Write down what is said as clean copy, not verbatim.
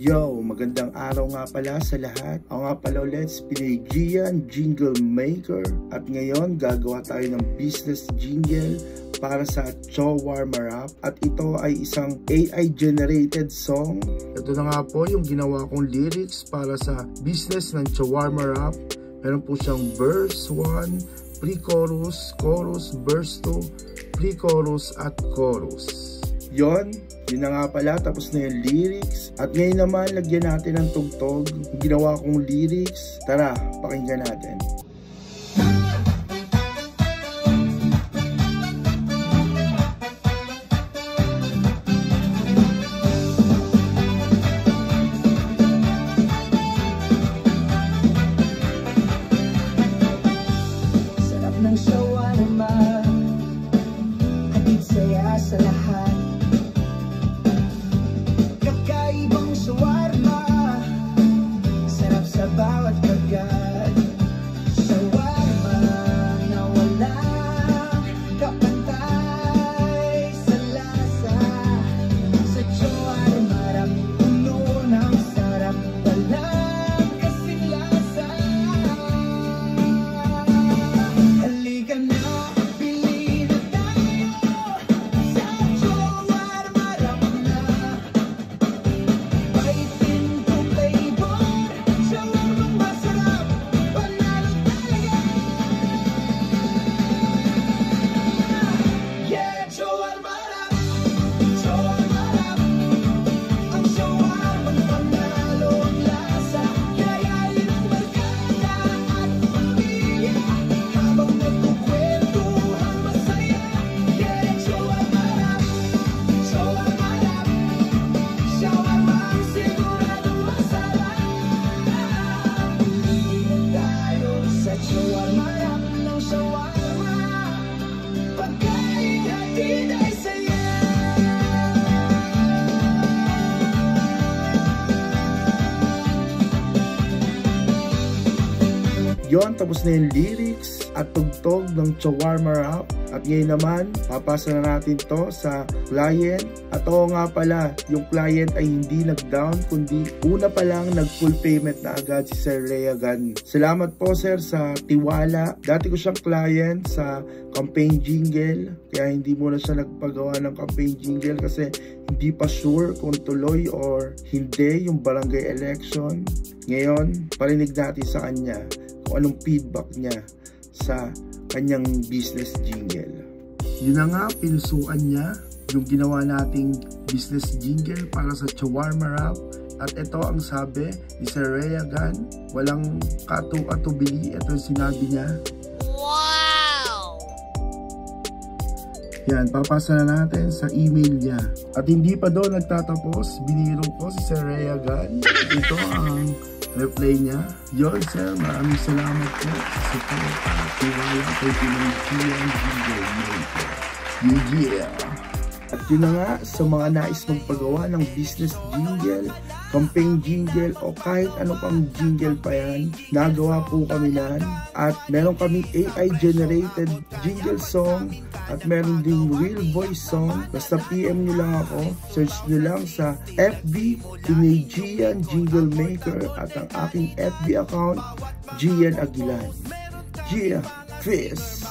Yo, magandang araw nga pala sa lahat. Ako nga pala ulit si Pinoy Gian, Jingle Maker. At ngayon, gagawa tayo ng business jingle para sa Shawarma Wrap. At ito ay isang AI-generated song. Ito na nga po yung ginawa kong lyrics para sa business ng Shawarma Wrap. Meron po siyang verse 1, pre-chorus, chorus, verse 2, pre-chorus at chorus. Yun na nga pala, tapos na yung lyrics. At ngayon naman, lagyan natin ng tugtog. Yung ginawa kong lyrics. Tara, pakinggan natin. Sarap ng shawarma, hatid saya sa lahat. Shawarma, sarap sa bawat kagat. Shawarma na walang kapantay sa lasa. Sa shawarma wrap, puno ng sarap, walang kasing lasa. Halika na, bili na tayo sa shawarma wrap na. Yon, tapos na yung lyrics at tugtog ng Shawarma Wrap. At ngayon naman, papasa na natin to sa client. At oo nga pala, yung client ay hindi nag-down, kundi una pa lang nag-full payment na agad si Sir Reagan. Salamat po sir sa tiwala. Dati ko siyang client sa campaign jingle, kaya hindi muna siya nagpagawa ng campaign jingle kasi hindi pa sure kung tuloy or hindi yung barangay election. Ngayon, parinig natin sa kanya kung anong feedback niya sa kanyang business jingle. Yun na nga, pinusuan niya yung ginawa nating business jingle para sa Shawarma Wrap. At ito ang sabi ni Sir Reagan, walang katu-katubili. Ito yung sinabi niya. Wow! Yan, papasa na natin sa email niya. At hindi pa doon nagtatapos, biniro ko si Sir Reagan. Ito ang reply niya. Yon sir, maraming salamat po sa support at tiwala kay Pinoy Gian, Jingle Maker. Yeah! At yun na nga, sa mga nais magpagawa ng business jingle, campaign jingle, o kahit ano pang jingle pa yan, nagawa po kami nan. At meron kami AI-generated jingle song, at meron ding real voice song. Basta PM nyo lang ako, search nyo lang sa FB, Pinoy Gian, Jingle Maker, at ang aking FB account, Gian Aguilan. Yeah, Fizz!